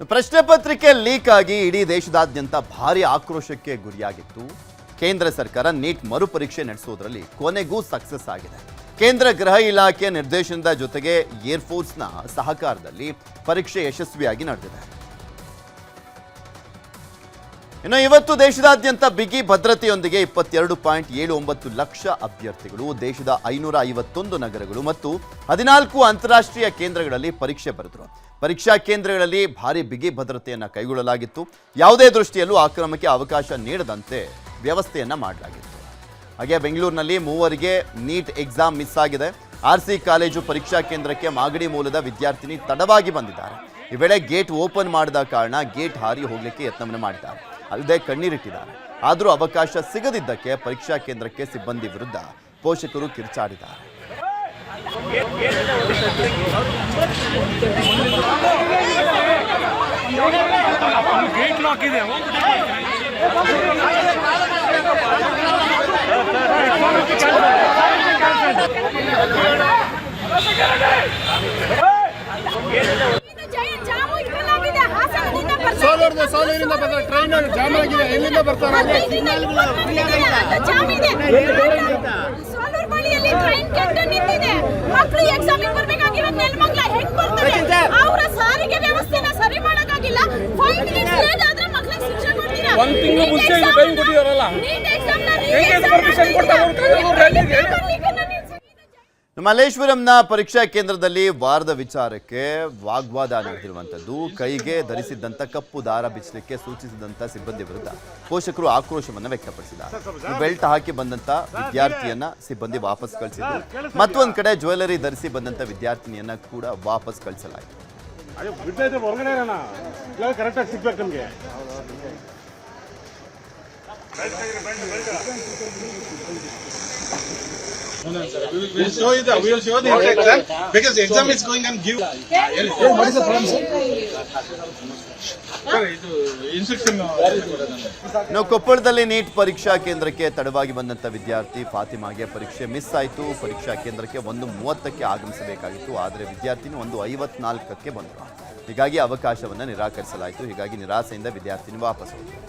ಪ್ರಶ್ನೆ ಪತ್ರಿಕೆ ಲೀಕ್ ಆಗಿ ಇಡೀ ದೇಶದಾದ್ಯಂತ ಭಾರಿ ಆಕ್ರೋಶಕ್ಕೆ ಗುರಿಯಾಗಿತ್ತು. ಕೇಂದ್ರ ಸರ್ಕಾರ ನೀಟ್ ಮರುಪರೀಕ್ಷೆ ನಡೆಸುವುದರಲ್ಲಿ ಕೊನೆಗೂ ಸಕ್ಸಸ್ ಆಗಿದೆ. ಕೇಂದ್ರ ಗೃಹ ಇಲಾಖೆ ನಿರ್ದೇಶನದ ಜೊತೆಗೆ ಏರ್ಫೋರ್ಸ್ನ ಸಹಕಾರದಲ್ಲಿ ಪರೀಕ್ಷೆ ಯಶಸ್ವಿಯಾಗಿ ನಡೆದಿದೆ. ಇನ್ನು ಇವತ್ತು ದೇಶದಾದ್ಯಂತ ಬಿಗಿ ಭದ್ರತೆಯೊಂದಿಗೆ 22.79 ಲಕ್ಷ ಅಭ್ಯರ್ಥಿಗಳು ದೇಶದ 551 ನಗರಗಳು ಮತ್ತು 14 ಅಂತಾರಾಷ್ಟ್ರೀಯ ಕೇಂದ್ರಗಳಲ್ಲಿ ಪರೀಕ್ಷೆ ಬರೆದರು. ಪರೀಕ್ಷಾ ಕೇಂದ್ರಗಳಲ್ಲಿ ಭಾರಿ ಬಿಗಿ ಭದ್ರತೆಯನ್ನು ಕೈಗೊಳ್ಳಲಾಗಿತ್ತು. ಯಾವುದೇ ದೃಷ್ಟಿಯಲ್ಲೂ ಆಕ್ರಮಣಕ್ಕೆ ಅವಕಾಶ ನೀಡದಂತೆ ವ್ಯವಸ್ಥೆಯನ್ನು ಮಾಡಲಾಗಿತ್ತು. ಹಾಗೆ ಬೆಂಗಳೂರಿನಲ್ಲಿ 3 ನೀಟ್ ಎಕ್ಸಾಮ್ ಮಿಸ್ ಆಗಿದೆ. ಆರ್ಸಿ ಕಾಲೇಜು ಪರೀಕ್ಷಾ ಕೇಂದ್ರಕ್ಕೆ ಮಾಗಡಿ ಮೂಲದ ವಿದ್ಯಾರ್ಥಿನಿ ತಡವಾಗಿ ಬಂದಿದ್ದಾರೆ. ಈ ವೇಳೆ ಗೇಟ್ ಓಪನ್ ಮಾಡದ ಕಾರಣ ಗೇಟ್ ಹಾರಿ ಹೋಗಲಿಕ್ಕೆ ಯತ್ನವನ್ನು ಮಾಡಿದ್ದಾರೆ. ಅಲ್ಲದೆ ಕಣ್ಣೀರಿಟ್ಟಿದ್ದಾರೆ. ಆದರೂ ಅವಕಾಶ ಸಿಗದಿದ್ದಕ್ಕೆ ಪರೀಕ್ಷಾ ಕೇಂದ್ರಕ್ಕೆ ಸಿಬ್ಬಂದಿ ವಿರುದ್ಧ ಪೋಷಕರು ಕಿರುಚಾಡಿದ್ದಾರೆ. ಸೋಲೂರಿಂದ ಬಂದ ಟ್ರೈನ್ ಜಾಮ್ ಆಗಿದೆ. ಎಲ್ಲಿಂದ ಬರ್ತಾರೆ? ಸೋಲೂರು ಬಳಿಯಲ್ಲಿ ಟ್ರೈನ್ ಕೆಟ್ಟು ನಿಂತಿದೆ. ಮಕ್ಕಳು ಎಕ್ಸಾಮಿಗೆ ಬರಬೇಕಾಗಿರೋ ನೆಲಮಂಗಲ ಹೆಂಗ್ ಬರ್ತಾರೆ? ಅವರ ಸಾರಿಗೆ ವ್ಯವಸ್ಥೆನ ಸರಿ ಮಾಡಕ್ಕಾಗಿಲ್ಲ. 5 minutes ಲೇಟ್ ಆದ್ರೆ ಮಕ್ಕಳಿಗೆ ಶಿಕ್ಷೆ ಕೊಡ್ತೀರಾ? ಒಂದು ತಿಂಗಳು ಮುಂಚೆ ಇದು ಟೈಮ್ ಕೊಟ್ಟಿದಾರಲ್ಲ, ನೀಟ್ ಎಕ್ಸಾಮ್ ನ ಹೇಗೆ ಪರ್ಮಿಷನ್ ಕೊಡ್ತಾರೆ? ಮಲ್ಲೇಶ್ವರಂನ ಪರೀಕ್ಷಾ ಕೇಂದ್ರದಲ್ಲಿ ವಾರದ ವಿಚಾರಕ್ಕೆ ವಾಗ್ವಾದ ನಡೆದಿರುವಂಥದ್ದು. ಕೈಗೆ ಧರಿಸಿದ್ದಂಥ ಕಪ್ಪು ದಾರ ಬಿಚ್ಚಲಿಕ್ಕೆ ಸೂಚಿಸಿದಂಥ ಸಿಬ್ಬಂದಿ ವಿರುದ್ಧ ಪೋಷಕರು ಆಕ್ರೋಶವನ್ನು ವ್ಯಕ್ತಪಡಿಸಿದ್ದಾರೆ. ಬೆಲ್ಟ್ ಹಾಕಿ ಬಂದಂಥ ವಿದ್ಯಾರ್ಥಿಯನ್ನ ಸಿಬ್ಬಂದಿ ವಾಪಸ್ ಕಳಿಸಿದ್ರು. ಮತ್ತೊಂದು ಕಡೆ ಜ್ಯುವೆಲರಿ ಧರಿಸಿ ಬಂದಂಥ ವಿದ್ಯಾರ್ಥಿನಿಯನ್ನ ಕೂಡ ವಾಪಸ್ ಕಳಿಸಲಾಯಿತು. ಕರೆಕ್ಟಾಗಿ ಸಿಗ್ಬೇಕು ನಮಗೆ. We will show the exam because the exam is going and give. What is the problem, sir? ನಾವು ಕೊಪ್ಪಳದಲ್ಲಿ ನೀಟ್ ಪರೀಕ್ಷಾ ಕೇಂದ್ರಕ್ಕೆ ತಡವಾಗಿ ಬಂದಂಥ ವಿದ್ಯಾರ್ಥಿ ಫಾತಿಮಾಗೆ ಪರೀಕ್ಷೆ ಮಿಸ್ ಆಯಿತು. ಪರೀಕ್ಷಾ ಕೇಂದ್ರಕ್ಕೆ 1:30ಕ್ಕೆ ಆಗಮಿಸಬೇಕಾಗಿತ್ತು. ಆದರೆ ವಿದ್ಯಾರ್ಥಿನಿ 1:54ಕ್ಕೆ ಬಂದರು. ಹೀಗಾಗಿ ಅವಕಾಶವನ್ನು ನಿರಾಕರಿಸಲಾಯಿತು. ಹೀಗಾಗಿ ನಿರಾಸೆಯಿಂದ ವಿದ್ಯಾರ್ಥಿನಿ ವಾಪಸ್ ಹೋದರು.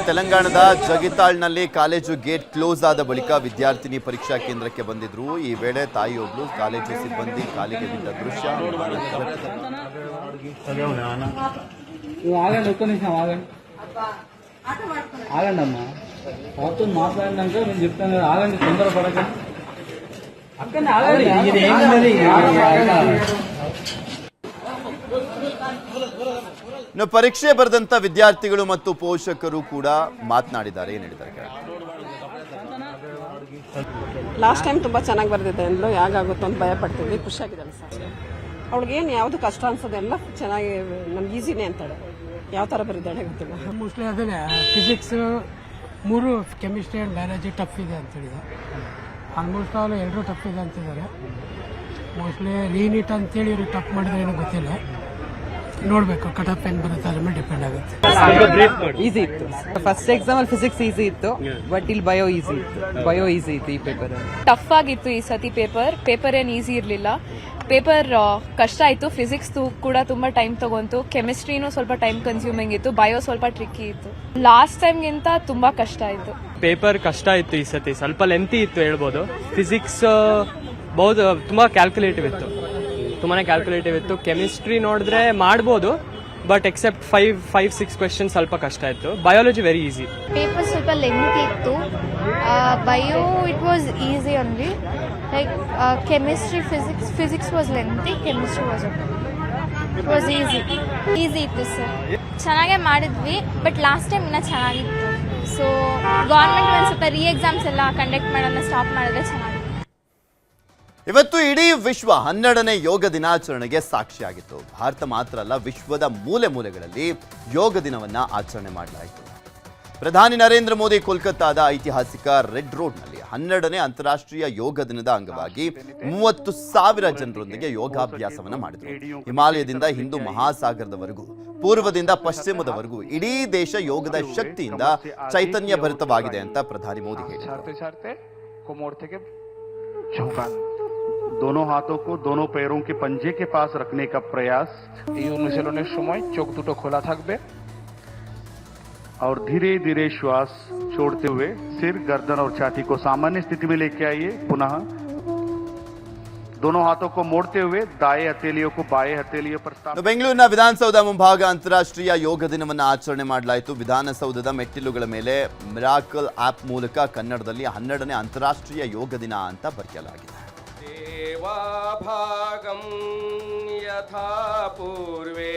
ತೆಲಂಗಾಣದ ಜಗಿತಾಳ್ನಲ್ಲಿ ಕಾಲೇಜು ಗೇಟ್ ಕ್ಲೋಸ್ ಆದ ಬಳಿಕ ವಿದ್ಯಾರ್ಥಿನಿ ಪರೀಕ್ಷಾ ಕೇಂದ್ರಕ್ಕೆ ಬಂದಿದ್ರು. ಈ ವೇಳೆ ತಾಯಿಯೊಬ್ಬಳು ಕಾಲೇಜು ಸಿಬ್ಬಂದಿ ಕಾಲಿಗೆ ಬಿದ್ದ ದೃಶ್ಯ ఆగండమ్మా మొత్తం మాట్లాడినాక నేను చెప్తాను. ఆగండి, తొందర పడకండి. అక్కడనే ఆగండి. ಇನ್ನು ಪರೀಕ್ಷೆ ಬರೆದಂತ ವಿದ್ಯಾರ್ಥಿಗಳು ಮತ್ತು ಪೋಷಕರು ಕೂಡ ಮಾತನಾಡಿದ್ದಾರೆ. ಏನು ಹೇಳಿದ್ದಾರೆ? ಲಾಸ್ಟ್ ಟೈಮ್ ತುಂಬ ಚೆನ್ನಾಗಿ ಬರೆದಿದ್ದೆ ಅಂದ್ಲು. ಯಾಗಾಗುತ್ತೋ ಅಂತ ಭಯ ಪಡ್ತಿದ್ವಿ. ಖುಷಿಯಾಗಿದ್ದಾಳೆ ಸರ್. ಅವಳಿಗೇನು ಯಾವುದು ಕಷ್ಟ ಅನ್ಸೋದೆಲ್ಲ ಚೆನ್ನಾಗಿ ನಮ್ಗೆ ಈಸಿನೇ ಅಂತಾಳೆ. ಯಾವ ಥರ ಬರೀದಾಳೆ ಗೊತ್ತಿಲ್ಲ. ಮೋಸ್ಟ್ಲಿ ಅದನ್ನೇ physics 3, chemistry and biology tough ಇದೆ ಅಂತೇಳಿದೆ. ಆಲ್ಮೋಸ್ಟ್ ಆಲ್ 2 ಟಫ್ ಇದೆ ಅಂತಿದ್ದಾರೆ. ಮೋಸ್ಟ್ಲಿ ರೀನೀಟ್ ಅಂತೇಳಿ ಇವ್ರಿಗೆ ಟಫ್ ಮಾಡಿದ್ರೆ ಏನೋ ಗೊತ್ತಿಲ್ಲ. ನೋಡಬೇಕು, ಕಟ್ ಆಫ್ ಏನು ಬರುತ್ತೆ ಅದ್ರ ಮೇಲೆ ಡಿಪೆಂಡ್ ಆಗುತ್ತೆ. ಈಸಿ ಇತ್ತು. ಫಸ್ಟ್ ಎಕ್ಸಾಮ್ ಅಲ್ಲಿ ಫಿಸಿಕ್ಸ್ ಈಸಿ ಇತ್ತು, ಬಟ್ ಇಲ್ಲಿ ಬಯೋ ಈಸಿ ಇತ್ತು. ಈ ಪೇಪರ್ ಟಫ್ ಆಗಿತ್ತು ಈ ಸತಿ. ಪೇಪರ್ ಏನು ಈಸಿ ಇರಲಿಲ್ಲ. ಪೇಪರ್ ಕಷ್ಟ ಆಯಿತು. ಫಿಸಿಕ್ಸ್ ಕೂಡ ತುಂಬ ಟೈಮ್ ತಗೊಂತು. ಕೆಮಿಸ್ಟ್ರಿನೂ ಸ್ವಲ್ಪ ಟೈಮ್ ಕನ್ಸ್ಯೂಮಿಂಗ್ ಇತ್ತು. ಬಯೋ ಸ್ವಲ್ಪ ಟ್ರಿಕ್ಕಿ ಇತ್ತು. ಲಾಸ್ಟ್ ಟೈಮ್ಗಿಂತ ತುಂಬ ಕಷ್ಟ ಆಯಿತು. ಪೇಪರ್ ಕಷ್ಟ ಇತ್ತು ಈ ಸತಿ. ಸ್ವಲ್ಪ ಲೆಂತಿ ಇತ್ತು ಹೇಳ್ಬೋದು. ಫಿಸಿಕ್ಸ್ ತುಂಬ ಕ್ಯಾಲ್ಕುಲೇಟಿವ್ ಇತ್ತು. ಕೆಮಿಸ್ಟ್ರಿ ನೋಡಿದ್ರೆ ಮಾಡ್ಬೋದು, ಬಟ್ ಎಕ್ಸೆಪ್ಟ್ 5-6 ಕ್ವೆಶನ್ ಸ್ವಲ್ಪ ಕಷ್ಟ ಇತ್ತು. Biology very easy. ಪೇಪರ್ ಸ್ವಲ್ಪ ಲೆಂತಿ ಇತ್ತು. Bio it was easy only. Like chemistry, physics was lengthy. Chemistry was easy ಇತ್ತು ಸರ್. ಚೆನ್ನಾಗೇ ಮಾಡಿದ್ವಿ, ಬಟ್ ಲಾಸ್ಟ್ ಟೈಮ್ ಇನ್ನೂ ಚೆನ್ನಾಗಿತ್ತು. ಸೊ ಗೌರ್ಮೆಂಟ್ ಒಂದು ಸ್ವಲ್ಪ ಎಕ್ಸಾಮ್ಸ್ ಎಲ್ಲ ಕಂಡಕ್ಟ್ ಮಾಡೋದನ್ನ ಸ್ಟಾಪ್ ಮಾಡಿದ್ರೆ ಚೆನ್ನಾಗಿತ್ತು. ಇವತ್ತು ಇಡೀ ವಿಶ್ವ 12ನೇ ಯೋಗ ದಿನಾಚರಣೆಗೆ ಸಾಕ್ಷಿಯಾಗಿತ್ತು. ಭಾರತ ಮಾತ್ರ ಅಲ್ಲ, ವಿಶ್ವದ ಮೂಲೆ ಮೂಲೆಗಳಲ್ಲಿ ಯೋಗ ದಿನವನ್ನ ಆಚರಣೆ ಮಾಡಲಾಯಿತು. ಪ್ರಧಾನಿ ನರೇಂದ್ರ ಮೋದಿ ಕೋಲ್ಕತ್ತಾದ ಐತಿಹಾಸಿಕ ರೆಡ್ ರೋಡ್ನಲ್ಲಿ 12ನೇ ಅಂತಾರಾಷ್ಟ್ರೀಯ ಯೋಗ ದಿನದ ಅಂಗವಾಗಿ 30,000 ಜನರೊಂದಿಗೆ ಯೋಗಾಭ್ಯಾಸವನ್ನು ಮಾಡಿದರು. ಹಿಮಾಲಯದಿಂದ ಹಿಂದೂ ಮಹಾಸಾಗರದವರೆಗೂ, ಪೂರ್ವದಿಂದ ಪಶ್ಚಿಮದವರೆಗೂ ಇಡೀ ದೇಶ ಯೋಗದ ಶಕ್ತಿಯಿಂದ ಚೈತನ್ಯ ಭರಿತವಾಗಿದೆ ಅಂತ ಪ್ರಧಾನಿ ಮೋದಿ ಹೇಳಿದರು. दोनों हाथों को दोनों पैरों के पंजे के पास रखने का प्रयास। এই অনুশীলনের সময় চোখ দুটো খোলা থাকবে और धीरे धीरे श्वास छोड़ते हुए सिर, गर्दन और छाती को सामान्य स्थिति में लेके आइए। पुनः दोनों हाथों को मोड़ते हुए दाएं हथेलियों को बाएं हथेलियों पर स्थापित। ಬೆಂಗಳೂರಿನ ವಿಧಾನಸೌಧ ಮುಂಭಾಗ ಅಂತಾರಾಷ್ಟ್ರೀಯ ಯೋಗ ದಿನವನ್ನು ಆಚರಣೆ ಮಾಡಲಾಯಿತು. ವಿಧಾನಸೌಧದ ಮೆಟ್ಟಿಲುಗಳ ಮೇಲೆ ಮಿರಾಕಲ್ ಆಪ್ ಮೂಲಕ ಕನ್ನಡದಲ್ಲಿ 12ನೇ ಅಂತಾರಾಷ್ಟ್ರೀಯ ಯೋಗ ದಿನ ಅಂತ ಬರೆಯಲಾಗಿದೆ. ಭಾಗಂ ಯಥಾ ಪೂರ್ವೇ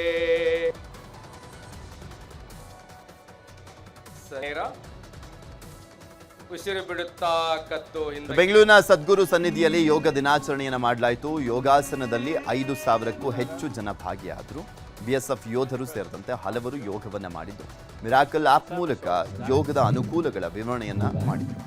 ಉಸಿರು ಬಿಡುತ್ತಾ ಕತ್ತು. ಬೆಂಗಳೂರಿನ ಸದ್ಗುರು ಸನ್ನಿಧಿಯಲ್ಲಿ ಯೋಗ ದಿನಾಚರಣೆಯನ್ನು ಮಾಡಲಾಯಿತು. ಯೋಗಾಸನದಲ್ಲಿ 5,000ಕ್ಕೂ ಹೆಚ್ಚು ಜನ ಭಾಗಿಯಾದರು. ಬಿಎಸ್ಎಫ್ ಯೋಧರು ಸೇರಿದಂತೆ ಹಲವರು ಯೋಗವನ್ನ ಮಾಡಿದ್ದು ಮಿರಾಕಲ್ ಆಪ್ ಮೂಲಕ ಯೋಗದ ಅನುಕೂಲಗಳ ವಿವರಣೆಯನ್ನ ಮಾಡಿದರು.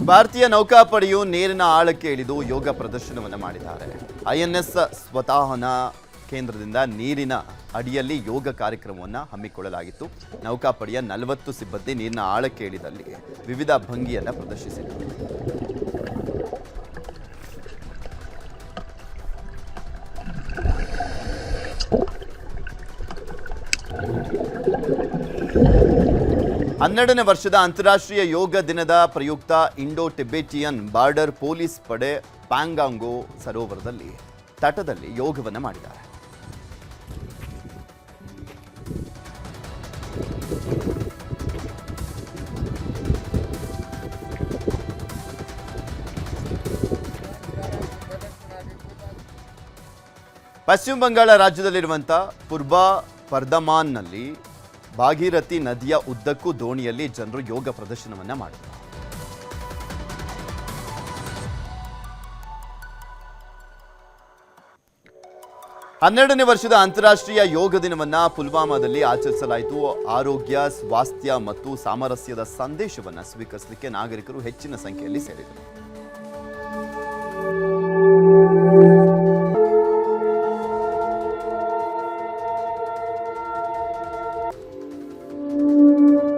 ಭಾರತೀಯ ನೌಕಾಪಡೆಯು ನೀರಿನ ಆಳಕ್ಕೆ ಇಳಿದು ಯೋಗ ಪ್ರದರ್ಶನವನ್ನು ಮಾಡಿದ್ದಾರೆ. INS ಸ್ವತಾಹನ ಕೇಂದ್ರದಿಂದ ನೀರಿನ ಅಡಿಯಲ್ಲಿ ಯೋಗ ಕಾರ್ಯಕ್ರಮವನ್ನು ಹಮ್ಮಿಕೊಳ್ಳಲಾಗಿತ್ತು. ನೌಕಾಪಡೆಯ 40 ಸಿಬ್ಬಂದಿ ನೀರಿನ ಆಳಕ್ಕೆ ಇಳಿದಲ್ಲಿ ವಿವಿಧ ಭಂಗಿಯನ್ನು ಪ್ರದರ್ಶಿಸಿದರು. ಹನ್ನೆರಡನೇ ವರ್ಷದ ಅಂತಾರಾಷ್ಟ್ರೀಯ ಯೋಗ ದಿನದ ಪ್ರಯುಕ್ತ ಇಂಡೋ ಟಿಬೆಟಿಯನ್ ಬಾರ್ಡರ್ ಪೊಲೀಸ್ ಪಡೆ ಪ್ಯಾಂಗಾಂಗೋ ಸರೋವರದಲ್ಲಿ ತಟದಲ್ಲಿ ಯೋಗವನ್ನು ಮಾಡಿದ್ದಾರೆ. ಪಶ್ಚಿಮ ಬಂಗಾಳ ರಾಜ್ಯದಲ್ಲಿರುವಂತಹ ಪೂರ್ವ ಬರ್ಧಮಾನ್ನಲ್ಲಿ ಭಾಗೀರಥಿ ನದಿಯ ಉದ್ದಕ್ಕೂ ದೋಣಿಯಲ್ಲಿ ಜನರು ಯೋಗ ಪ್ರದರ್ಶನವನ್ನ ಮಾಡಿದರು. ಹನ್ನೆರಡನೇ ವರ್ಷದ ಅಂತಾರಾಷ್ಟ್ರೀಯ ಯೋಗ ದಿನವನ್ನ ಪುಲ್ವಾಮಾದಲ್ಲಿ ಆಚರಿಸಲಾಯಿತು. ಆರೋಗ್ಯ, ಸ್ವಾಸ್ಥ್ಯ ಮತ್ತು ಸಾಮರಸ್ಯದ ಸಂದೇಶವನ್ನ ಸ್ವೀಕರಿಸಲಿಕ್ಕೆ ನಾಗರಿಕರು ಹೆಚ್ಚಿನ ಸಂಖ್ಯೆಯಲ್ಲಿ ಸೇರಿದರು.